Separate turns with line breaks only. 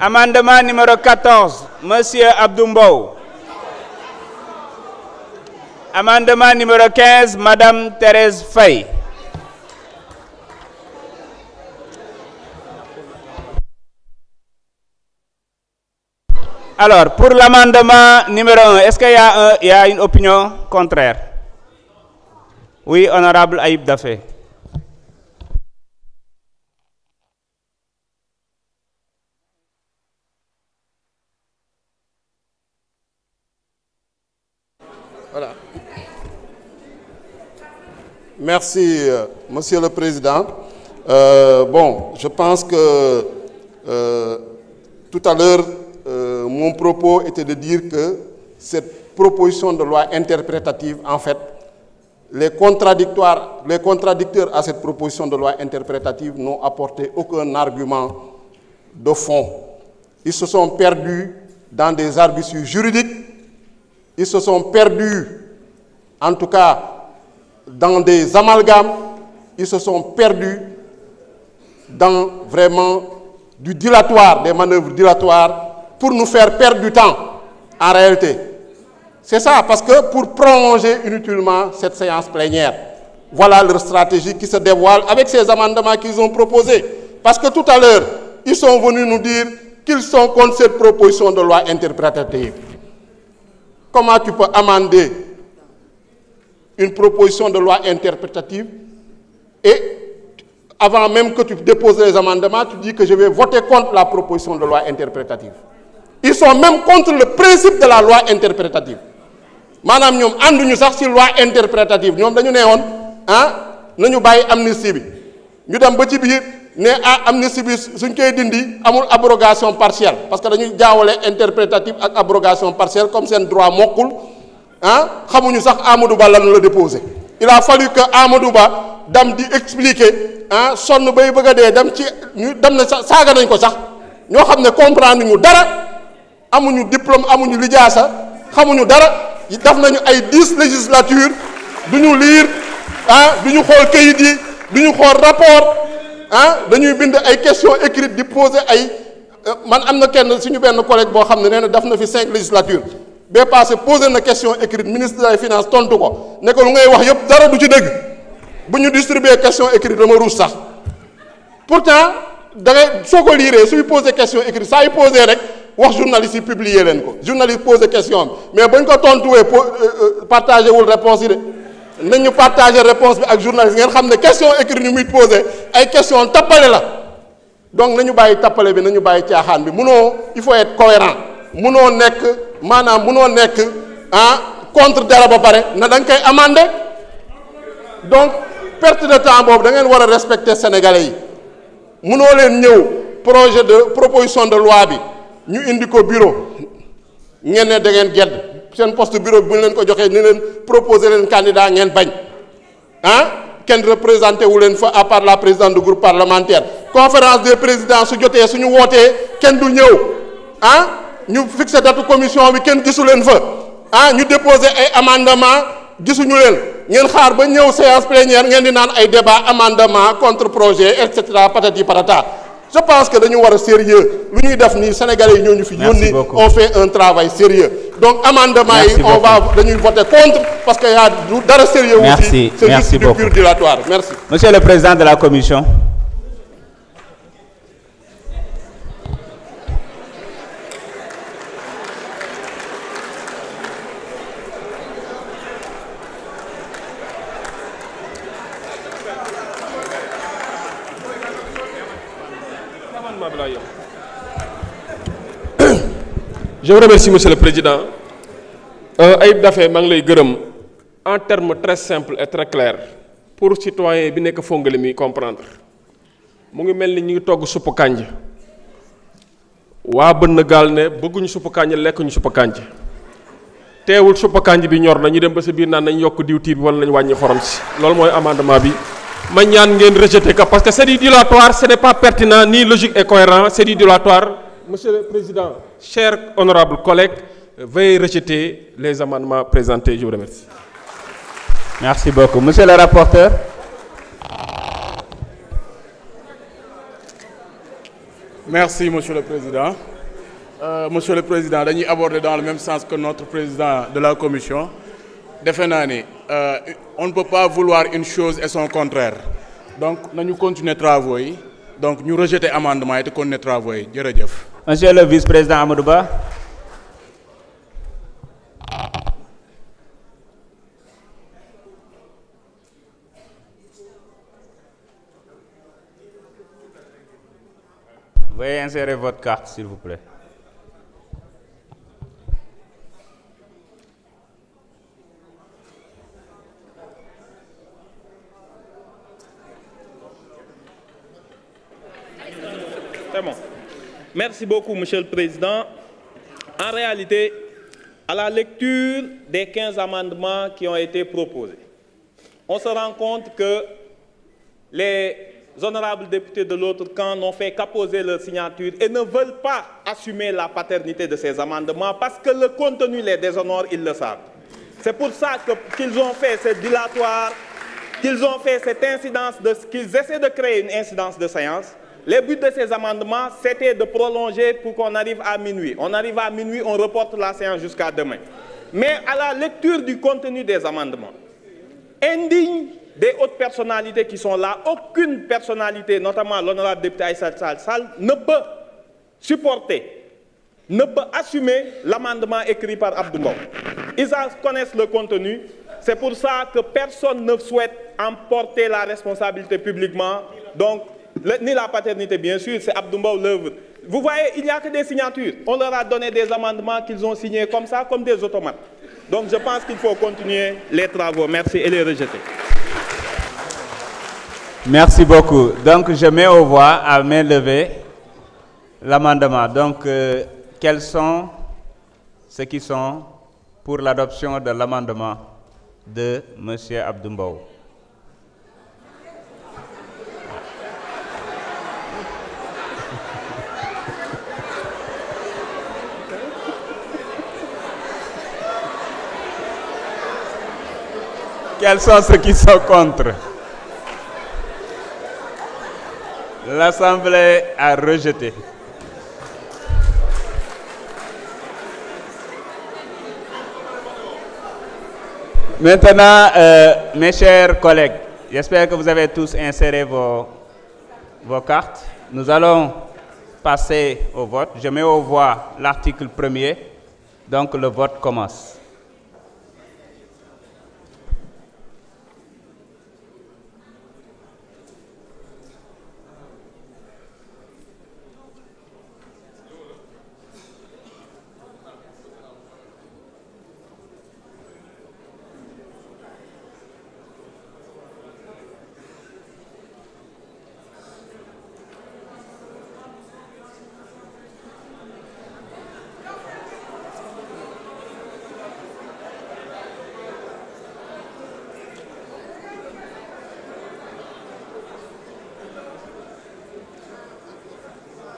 Amendement numéro 14, Monsieur Abdou Mbow. Amendement numéro 15, Madame Thérèse Faye. Alors, pour l'amendement numéro 1, est-ce qu'il y a une opinion contraire? Oui, honorable Aïb Dafé.
Voilà. Merci, Monsieur le Président. Bon, je pense que tout à l'heure, mon propos était de dire que cette proposition de loi interprétative, en fait, les contradicteurs à cette proposition de loi interprétative n'ont apporté aucun argument de fond. Ils se sont perdus dans des arguties juridiques, ils se sont perdus, en tout cas, dans des amalgames, ils se sont perdus dans vraiment du dilatoire, des manœuvres dilatoires, pour nous faire perdre du temps, en réalité. C'est ça, parce que pour prolonger inutilement cette séance plénière, voilà leur stratégie qui se dévoile avec ces amendements qu'ils ont proposés. Parce que tout à l'heure, ils sont venus nous dire qu'ils sont contre cette proposition de loi interprétative. Comment tu peux amender une proposition de loi interprétative et avant même que tu déposes les amendements, tu dis que je vais voter contre la proposition de loi interprétative. Ils sont même contre le principe de la loi interprétative. Madame, nous avons sax ci loi interprétative. Nous dañu néwon nañu bayyi amnistie bi. Ñu dem ba ci biir né amnistie bi suñ koy dindi amul abrogation partielle parce que dañu jaawale interprétative ak abrogation partielle comme sen droit mokul xamuñu sax Amadou Ba lan la déposer. Il a fallu que Amadou Ba dam di expliquer sonn bay bëgg dé dem ci ñu dem na saga nañ ko sax ñoo xamné comprendre ñu dara amuñu diplôme amuñu lijaasa xamuñu dara daf nañu ay 10 législatures duñu lire duñu xol kayit yi duñu xol rapport dañuy bind ay questions écrites di poser ay man amna kenn suñu benn collègue bo xamné néna daf na fi 5 législatures bé passé poser na question écrite ministre de la finance tontu ko né ko lu ngay wax yépp dara du ci dëgg buñu distribuer question écrite dama rouss sax pourtant da ngay soko lire suy poser question écrite ça y poser rek wax journaliste yi publier len ko journaliste poser question mais bañ ko tontuwee partager wul réponse yi de nañu partager réponse bi ak journaliste ngeen xam ne question écrite ñu muy poser ay question tapalé la donc nañu bàyyi tapalé bi nañu bàyyi caaxaan bi munoo il faut être cohérent munoo nekk maanaam munoo nekk contre dara ba pare na da nga koy amender donc perte de temps boobu da ngeen war a respecter sénégalais yi munoo leen ñëw projet de proposition de loi bi ñu indi ko bureau ngeen ne da ngeen gedd seen poste bureau bi bu ñu leen ko joxee ni leen proposer leen candidat ngeen bañ kenn représenté wu leen fa à part la présidente du groupe parlementaire conférence des présidents su jotee suñu wootee kenn du ñëw ñu fixé date commission bi kenn gisu leen fa ñu déposer ay amendement gisuñu leen ngeen xaar ba ñëw séance plénière ngeen di naan ay débat amendement contre projet et cetera patati patata. Je pense que nous sommes sérieux. Les Sénégalais, on fait un travail sérieux. Donc, amendement, on va voter contre parce qu'il y a d'autres sérieux aussi. C'est juste du pur dilatoire. Merci.
Monsieur le Président de la Commission.
Je vous remercie, Monsieur le Président. Aïb Dafé, en termes très simples et très clairs, pour les citoyens qui ne peuvent comprendre. Je suis venu à la soupe kanja. Wa bënn gal ne bëgguñu suppu kanja lekkuñu suppu kanja. Téwul suppu kanja bi ñor na ñu dem ba sa biir naan nañ yokk diwtiir bi wala nañ wàññi xorom si. Loolu mooy amendement bi. Ma ñaan ngeen rejeter ko parce que c'est du dilatoire, ce n'est pas pertinent ni logique et cohérent, c'est du dilatoire. Monsieur le Président, chers honorables collègues, veuillez rejeter les amendements présentés. Je vous remercie.
Merci beaucoup. Monsieur le rapporteur.
Merci, Monsieur le Président. Monsieur le Président, dañuy aborder dans le même sens que notre président de la commission. Defe naa ni on ne peut pas vouloir une chose et son contraire. Donc nañu continuer travaux yi. Donc ñu rejeter amendement yi te continuer travaux yi. Jërëjëf.
Monsieur le vice-président Amadou Ba. Veuillez insérer votre carte, s'il vous plaît.
C'est bon. Merci beaucoup, Monsieur le Président. En réalité, à la lecture des 15 amendements qui ont été proposés, on se rend compte que les honorables députés de l'autre camp n'ont fait qu'apposer leur signature et ne veulent pas assumer la paternité de ces amendements parce que le contenu les déshonore, ils le savent. C'est pour ça qu'ils ont fait ce dilatoire, qu'ils ont fait cette incidence, qu'ils essaient de créer une incidence de séance. Le but de ces amendements, c'était de prolonger pour qu'on arrive à minuit. On arrive à minuit, on reporte la séance jusqu'à demain. Mais à la lecture du contenu des amendements, indigne des hautes personnalités qui sont là, aucune personnalité, notamment l'honorable député Aïssata Sall, ne peut supporter, ne peut assumer l'amendement écrit par Abdou Mbow. Ils en connaissent le contenu, c'est pour ça que personne ne souhaite emporter la responsabilité publiquement, donc ni la paternité bien sûr, c'est Abdou Mbow l'œuvre. Vous voyez, il n'y a que des signatures. On leur a donné des amendements qu'ils ont signés comme ça, comme des automates. Donc je pense qu'il faut continuer les travaux, merci, et les rejeter.
Merci beaucoup. Donc, je mets aux voix à main levée l'amendement. Donc, quels sont ceux qui sont pour l'adoption de l'amendement de M. Abdou Mbow? Quels sont ceux qui sont contre? L'Assemblée a rejeté. Maintenant, mes chers collègues, j'espère que vous avez tous inséré vos cartes. Nous allons passer au vote. Je mets aux voix l'article 1er. Donc le vote commence.